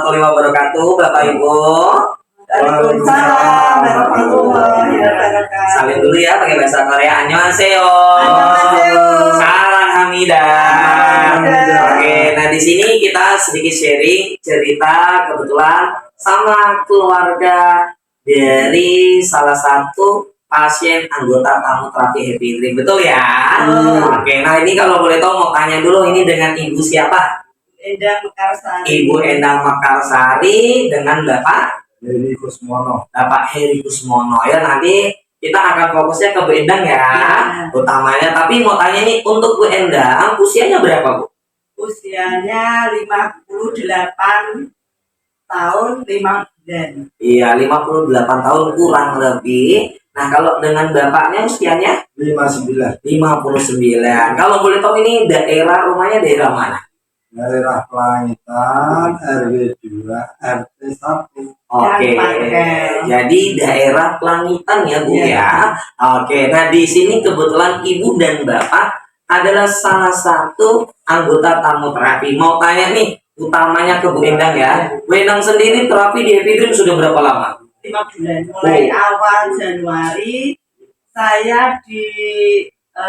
warahmatullahi wabarakatuh, Bapak Ibu. Waalaikumsalam warahmatullahi wabarakatuh. Salim dulu ya pakai bahasa Korea. Annyeonghaseyo. Annyeonghaseyo. Salam Hamida. Oke, nah di sini kita sedikit sharing cerita kebetulan sama keluarga dari salah satu pasien anggota tamu terapi Happy Dream, betul ya? Oke, nah ini kalau boleh tahu mau tanya dulu, ini dengan Ibu siapa? Endang Mekarsari. Ibu Endang Mekarsari dengan Bapak Heri Kusmono. Bapak Heri Kusmono ya. Nanti kita akan fokusnya ke Bu Endang ya, utamanya. Tapi mau tanya nih, untuk Bu Endang usianya berapa, Bu? Usianya 58 tahun 5 bulan. Iya, 58 tahun kurang lebih. Nah, kalau dengan bapaknya usianya 59. 59. Kalau boleh tahu ini daerah rumahnya daerah mana? Daerah Pelangitan, RW 2, RT 1. Oke, jadi daerah Pelangitan ya Bu ya. Oke, nah di sini kebetulan Ibu dan Bapak adalah salah satu anggota tamu terapi. Mau tanya nih, utamanya ke Bu Endang ya. Bu Endang sendiri terapi di Happy Dream sudah berapa lama? 5 bulan. Mulai awal Januari saya di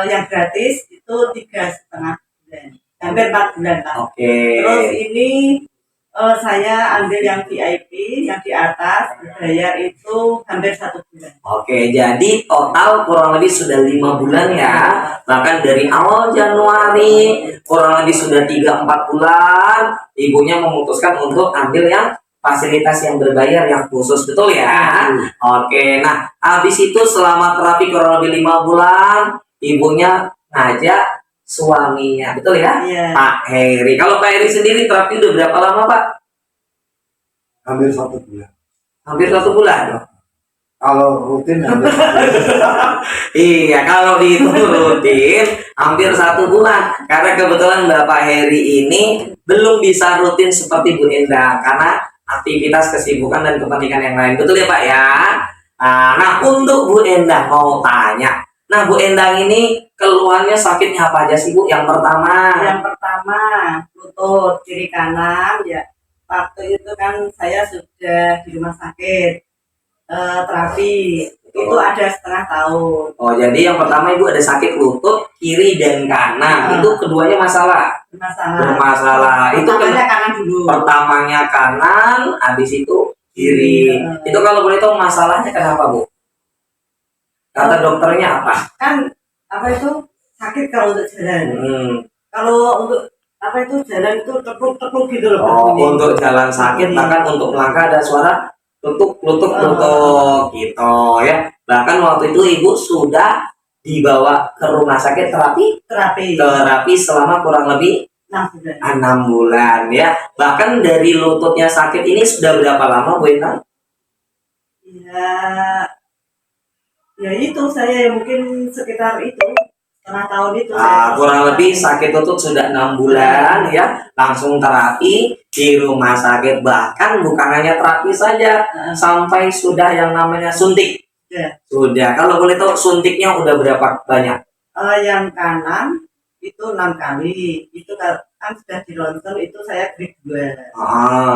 yang gratis itu 3,5 bulan. Hampir 4 bulan lah. Oke. Terus ini saya ambil yang VIP, yang di atas, bayar itu hampir 1 bulan. Oke, jadi total kurang lebih sudah 5 bulan ya. Bahkan dari awal Januari kurang lebih sudah 3-4 bulan ibunya memutuskan untuk ambil yang fasilitas yang berbayar yang khusus, betul ya? Oke, nah habis itu selama terapi kurang lebih 5 bulan ibunya ngajak suaminya, betul ya? Iya. Pak Heri. Kalau Pak Heri sendiri terapi udah berapa lama, Pak? Hampir 1 bulan. Hampir 1 bulan. Kalau rutin hampir 1 bulan. Iya, kalau dihitung rutin hampir 1 bulan. Karena kebetulan Bapak Heri ini belum bisa rutin seperti Bu Endang karena aktivitas, kesibukan dan kepentingan yang lain. Betul ya Pak ya? Nah, untuk Bu Endang mau tanya. Nah, Bu Endang ini keluhannya sakitnya apa aja sih Bu? Yang pertama. Yang pertama lutut kiri kanan ya. Waktu itu kan saya sudah di rumah sakit terapi itu ada 1/2 tahun. Oh, jadi yang pertama Ibu ada sakit lutut kiri dan kanan. Itu keduanya masalah. Bermasalah. Itu pertamanya kanan dulu. Pertamanya kanan, habis itu kiri. Itu kalau boleh tahu masalahnya kenapa Bu? Kata dokternya apa? Kan apa itu sakit kalau untuk jalan. Kalau untuk apa itu jalan itu tepuk-tepuk gitu loh. Oh, untuk jalan sakit, bahkan untuk melangkah ada suara lutuk gitu ya. Bahkan waktu itu Ibu sudah dibawa ke rumah sakit terapi selama kurang lebih 6 bulan ya. Bahkan dari lututnya sakit ini sudah berapa lama Bu Endang? Ya itu saya mungkin sekitar itu 1/2 tahun itu. Kurang lebih sakit lutut sudah 6 bulan ya. Langsung terapi di rumah sakit, bahkan bukan hanya terapi saja, sampai sudah yang namanya suntik. Sudah. Kalau boleh tahu suntiknya udah berapa banyak? Yang kanan itu 6 kali. Itu kan sudah di ronsen itu saya grade 2.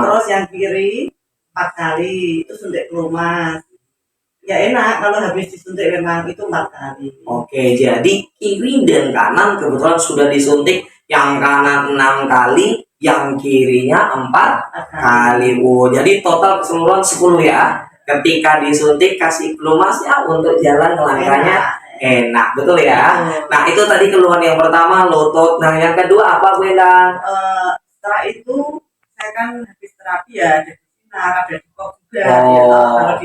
Terus yang kiri 4 kali itu suntik pelumas. Ya enak kalau habis disuntik memang itu 4 kali. Oke, jadi kiri dan kanan kebetulan sudah disuntik. Yang kanan 6 kali, yang kirinya 4 kali. Jadi total keseluruhan 10 ya. Ketika disuntik kasih pelumasnya untuk jalan melangkahnya enak, betul ya? Nah itu tadi keluhan yang pertama lutut. Nah yang kedua apa Bu Endang? Setelah itu saya kan habis terapi ya ada di kok juga. Kalau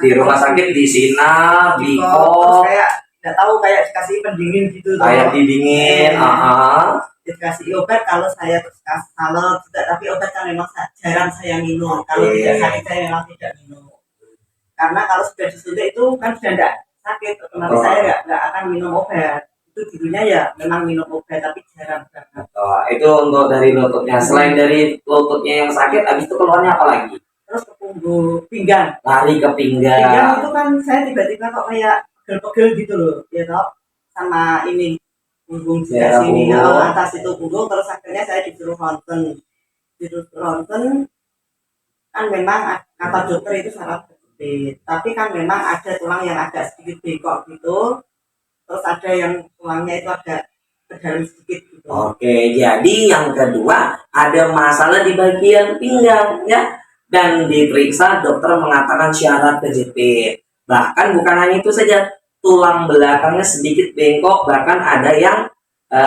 di rumah sakit di sinar, di kok. Kayak nggak tahu kayak dikasih pendingin gitu. Kayak didingin. Dikasih obat kalau saya kalau juga, tapi obat kan memang jarang saya minum. Kalau tidak sakit saya memang tidak minum. Karena kalau sudah disuntik itu kan sudah tidak sakit, otomatis saya nggak akan minum obat. Itu dulunya ya memang minum obat tapi jarang banget. Itu untuk dari lututnya. Selain dari lututnya yang sakit, habis itu keluarnya apa lagi? Terus ke punggung, pinggang. Lari ke pinggang. Pinggang itu kan saya tiba-tiba kok kayak pegel-pegel gitu loh, ya toh. Sama ini punggung sebelah sini, atas itu punggung. Terus akhirnya saya disuruh ronsen. kan memang kata dokter itu saraf kejepit, tapi kan memang ada tulang yang agak sedikit bengkok gitu, terus ada yang tulangnya itu agak ke dalam sedikit gitu. Oke, jadi yang kedua ada masalah di bagian pinggang ya, dan diperiksa dokter mengatakan syaraf kejepit. Bahkan bukan hanya itu saja, tulang belakangnya sedikit bengkok, bahkan ada yang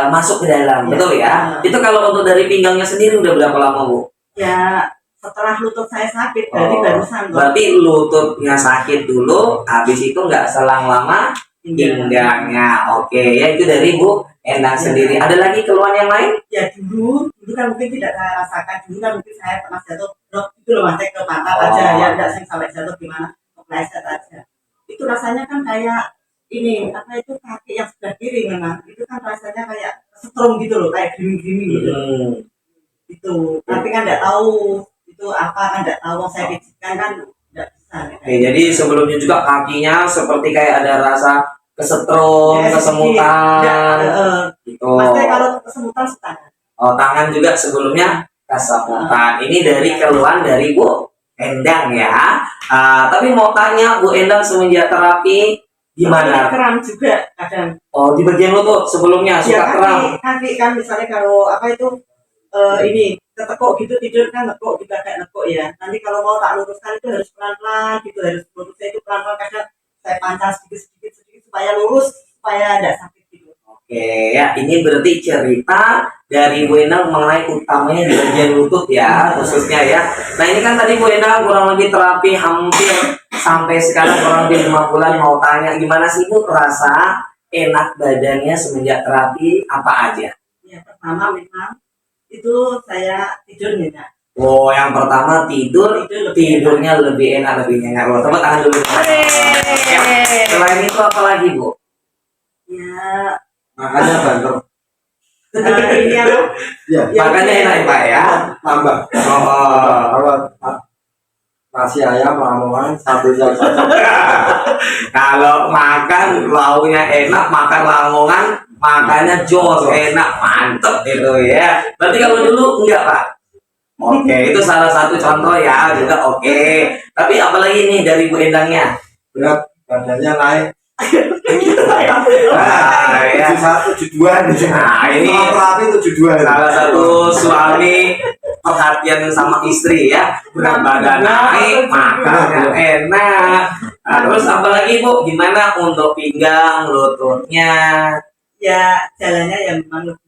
masuk ke dalam, Ya. betul ya? Itu kalau untuk dari pinggangnya sendiri udah berapa lama, Bu? Ya setelah lutut saya sakit, berarti Oh, barusan kok. berarti lututnya sakit dulu, habis itu nggak selang lama pinggangnya. Oke, ya itu dari Bu Endang Ya. sendiri. Ada lagi keluhan yang lain? Ya dulu kan mungkin tidak saya rasakan, dulu kan mungkin saya pernah jatuh drop itu loh mas, ke pantat Oh. aja ya, tidak sih sampai jatuh gimana, kepleset aja. Itu rasanya kan kayak ini apa itu kaki yang sebelah kiri memang itu kan rasanya kayak setrum gitu loh, kayak gerimis gitu. Itu tapi kan nggak tahu itu apa, kan nggak tahu, saya pijitkan kan nggak bisa. Oke, jadi sebelumnya juga kakinya seperti kayak ada rasa kesetrum, Ya, kesemutan, gitu. Maksudnya kalau kesemutan setengah. Oh, tangan juga sebelumnya kesemutan. Ini dari keluhan dari Bu Endang ya. Tapi mau tanya Bu Endang, semenjak terapi gimana? Kram juga kadang. Oh, di bagian lutut sebelumnya suka Ya kram. kaki kan misalnya kalau apa itu ini ketekuk gitu, tidur kan nekuk juga kayak nekuk ya. Nanti kalau mau tak luruskan itu harus pelan-pelan gitu, harus lurusnya itu pelan-pelan, kadang saya pancang sedikit supaya lurus, supaya tidak sakit gitu. Oke, ya ini berarti cerita dari Bu Endang mengenai utamanya di bagian lutut ya, khususnya ya. Nah ini kan tadi Bu Endang kurang lebih terapi hampir sampai sekarang kurang lebih 5 bulan. Mau tanya gimana sih Bu rasa enak badannya semenjak terapi apa aja? Ya pertama memang itu saya tidur nyenyak. Oh, yang pertama tidurnya lebih enak, lebih nyenyak. Oh, tepuk tangan dulu. Ya, selain itu apa lagi Bu? Ya Makanya banter. ini apa? Ya, Ya, Makanya oke. enak ya, Pak ya. tambah. Oh. Kalau nasi ayam lamongan sambelnya cocok. Kalau makan lauknya enak, makan lamongan makannya jos enak, mantep gitu ya. Berarti kalau dulu enggak Pak? Oke, itu salah satu contoh ya juga oke. Tapi apalagi nih dari Bu Endangnya? Berat badannya naik. Nah, ya. 71, 72 nih. Nah, ini Kalau terapi 72. salah satu suami perhatian sama istri ya, berat badan naik, makannya enak. Nah, terus apalagi Bu, gimana untuk pinggang, lututnya? Ya jalannya yang memang lebih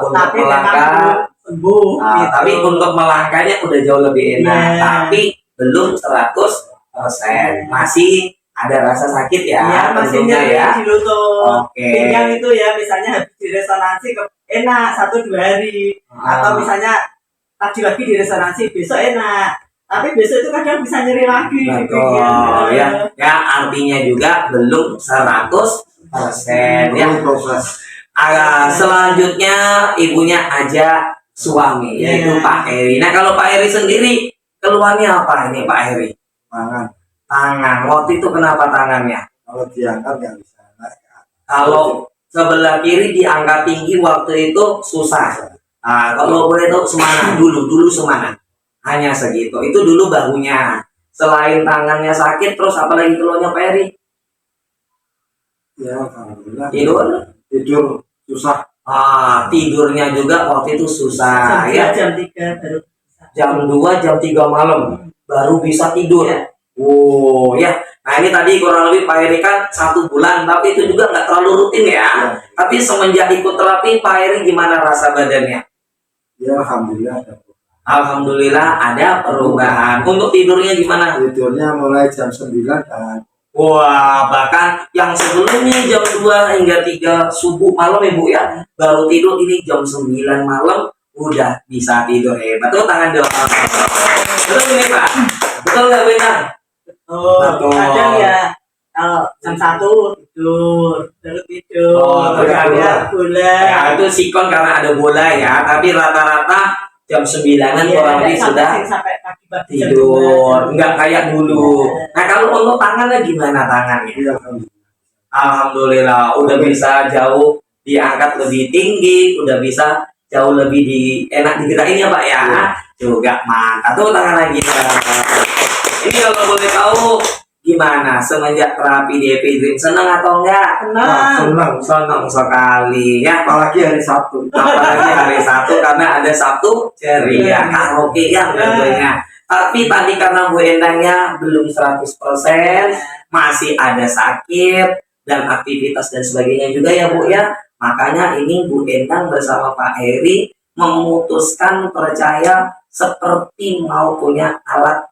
Untuk tapi melangkah, memang sembuh gitu. tapi untuk melangkahnya udah jauh lebih enak, Ya. tapi belum 100%, masih ada rasa sakit ya, Ya, masih tentunya nyeri ya. di lutut. Oke. Pinggang itu ya, misalnya habis diresonansi enak 1-2 hari. Atau misalnya tadi pagi diresonansi, besok enak. Tapi besok itu kadang bisa nyeri lagi di Betul pinggang. ya, ya artinya juga belum 100% ya. Belum proses. Selanjutnya ibunya ajak suami yaitu Ya. Pak Heri. Nah kalau Pak Heri sendiri keluhannya apa ini Pak Heri? Mangan. Tangan. Waktu itu kenapa tangannya? Kalau diangkat nggak bisa naik ke atas. Kalau sebelah kiri diangkat tinggi waktu itu susah. Nah, kalau boleh tahu semana dulu semana. Hanya segitu. Itu dulu bahunya. Selain tangannya sakit, terus apalagi keluhannya Pak Heri? Ya, alhamdulillah. Tidur. Susah. Tidurnya juga waktu itu susah ya. Jam 3 baru bisa. Jam 2, jam 3 malam baru bisa tidur. Ya. Oh ya. Nah ini tadi kurang lebih Pak Heri kan 1 bulan, tapi itu juga nggak terlalu rutin ya. Ya. Tapi semenjak ikut terapi Pak Heri gimana rasa badannya? Ya, alhamdulillah. Alhamdulillah ada perubahan. Untuk tidurnya gimana? Tidurnya mulai jam 9 dan Wah, bahkan yang sebelumnya jam 2 hingga 3 subuh malam ya Bu ya, baru tidur ini jam 9 malam udah bisa tidur. Hebat. Tuh tangan dong. Betul ini Pak? Betul nggak Bintang? Betul. Kadang ya kalau jam 1 tidur, baru tidur. Oh, tergantung. Ya, bulan. Ya itu sikon karena ada bola ya, tapi rata-rata jam 9-an kurang lebih sudah sampai pagi-pagi jam tidur, 2. nggak kayak dulu. Nah kalau untuk tangannya gimana tangannya? ya, alhamdulillah. Alhamdulillah udah bisa jauh diangkat lebih tinggi, udah bisa jauh lebih enak digerakin ya Pak ya. juga mantap. Tuh tangan lagi. Ini kalau boleh tahu gimana semenjak terapi di Happy Dream, senang atau enggak? Senang sekali ya. Apalagi hari Sabtu. Apalagi hari Sabtu karena ada Sabtu ceria karaoke yang tentunya. Tapi tadi karena Bu Endangnya belum 100%, masih ada sakit dan aktivitas dan sebagainya juga ya Bu ya. Makanya ini Bu Endang bersama Pak Heri memutuskan percaya seperti mau punya alat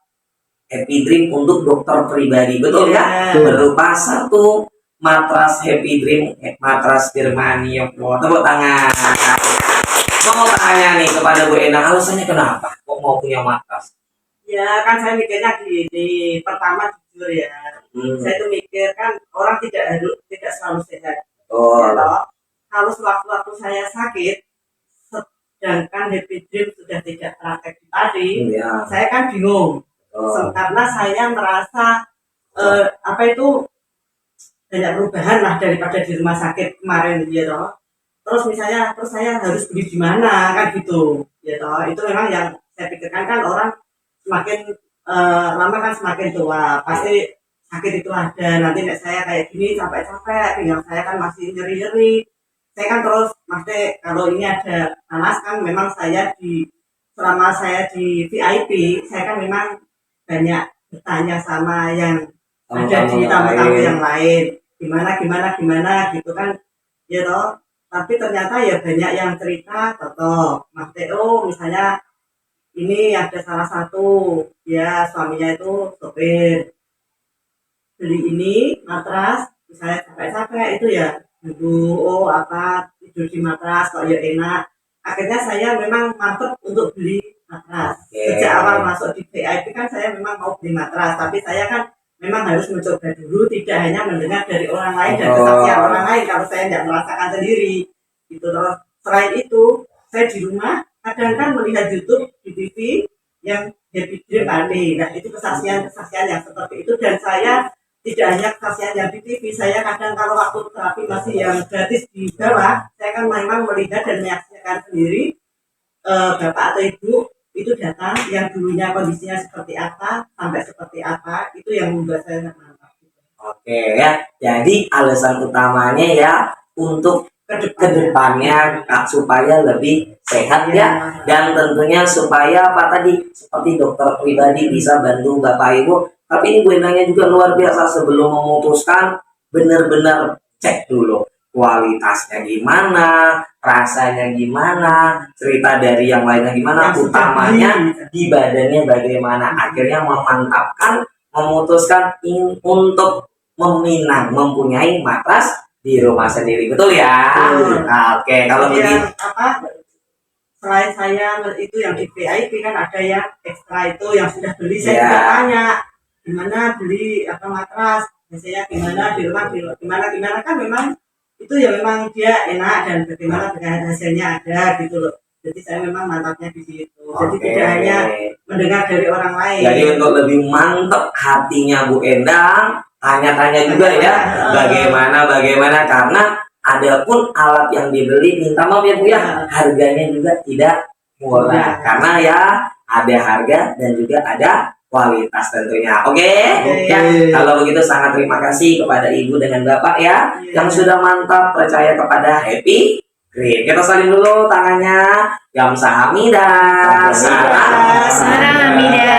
Happy Dream untuk dokter pribadi, betul ya? Berupa satu matras Happy Dream, matras Germanium. Tepuk tangan. Mau tanya nih kepada Bu Endang, alasannya kenapa kok mau punya matras? Ya kan saya mikirnya gini, pertama jujur ya, saya tuh mikir kan orang tidak selalu sehat. Ya, toh. Kalau sewaktu-waktu saya sakit, sedangkan Happy Dream sudah tidak praktek di padi, saya kan bingung. Karena saya merasa banyak perubahan lah daripada di rumah sakit kemarin ya toh. Terus saya harus beli di mana kan gitu ya toh. Itu memang yang saya pikirkan kan orang semakin lama kan semakin tua, pasti sakit itu ada. Nanti saya kayak gini capek-capek, pinggang saya kan masih nyeri-nyeri. Saya kan terus kalau ini ada panas kan memang selama saya di VIP, saya kan memang banyak bertanya sama yang ada di tamu-tamu yang lain, gimana gitu kan ya toh. Tapi ternyata ya banyak yang cerita Toto Mas Teo misalnya, ini ada salah satu ya suaminya itu sopir, beli ini matras misalnya capek-capek itu ya dulu tidur di matras kok ya enak. Akhirnya saya memang mantep untuk beli matras. Sejak awal masuk di VIP kan saya memang mau beli matras, tapi saya kan memang harus mencoba dulu, tidak hanya mendengar dari orang lain dan kesaksian orang lain kalau saya tidak merasakan sendiri gitu loh. Selain itu saya di rumah kadang kan melihat YouTube di TV yang Happy Dream Bali. Nah itu kesaksian yang seperti itu, dan saya tidak hanya kesaksian yang di TV, saya kadang kalau waktu terapi masih yang gratis di bawah, saya kan memang melihat dan menyaksikan sendiri bapak atau ibu itu datang yang dulunya kondisinya seperti apa sampai seperti apa, itu yang membuat saya mantap. Oke ya, jadi alasan utamanya ya untuk kedepannya supaya lebih sehat ya, dan tentunya supaya seperti dokter pribadi bisa bantu Bapak Ibu. Tapi ini Bu Endangnya juga luar biasa, sebelum memutuskan benar-benar cek dulu kualitasnya gimana, rasanya gimana, cerita dari yang lainnya gimana, utamanya di badannya bagaimana. Akhirnya memutuskan untuk mempunyai matras di rumah sendiri, betul ya? Oke, kalau begitu. Selain saya itu yang di VIP kan ada yang ekstra itu yang sudah beli, saya juga tanya gimana beli matras, biasanya gimana di rumah gimana kan memang itu ya memang dia enak dan bagaimana hasilnya ada gitu loh. Jadi saya memang mantapnya di situ. Jadi tidak hanya mendengar dari orang lain. Jadi untuk lebih mantap hatinya Bu Endang, tanya-tanya juga ya bagaimana, karena adapun alat yang dibeli, minta maaf ya Bu ya, harganya juga tidak murah karena ya ada harga dan juga ada kualitas tentunya. Oke. Ya, kalau begitu sangat terima kasih kepada Ibu dengan Bapak ya yang sudah mantap percaya kepada Happy Dream. Kita saling dulu tangannya. Gamsahamnida. Sarah Hamida.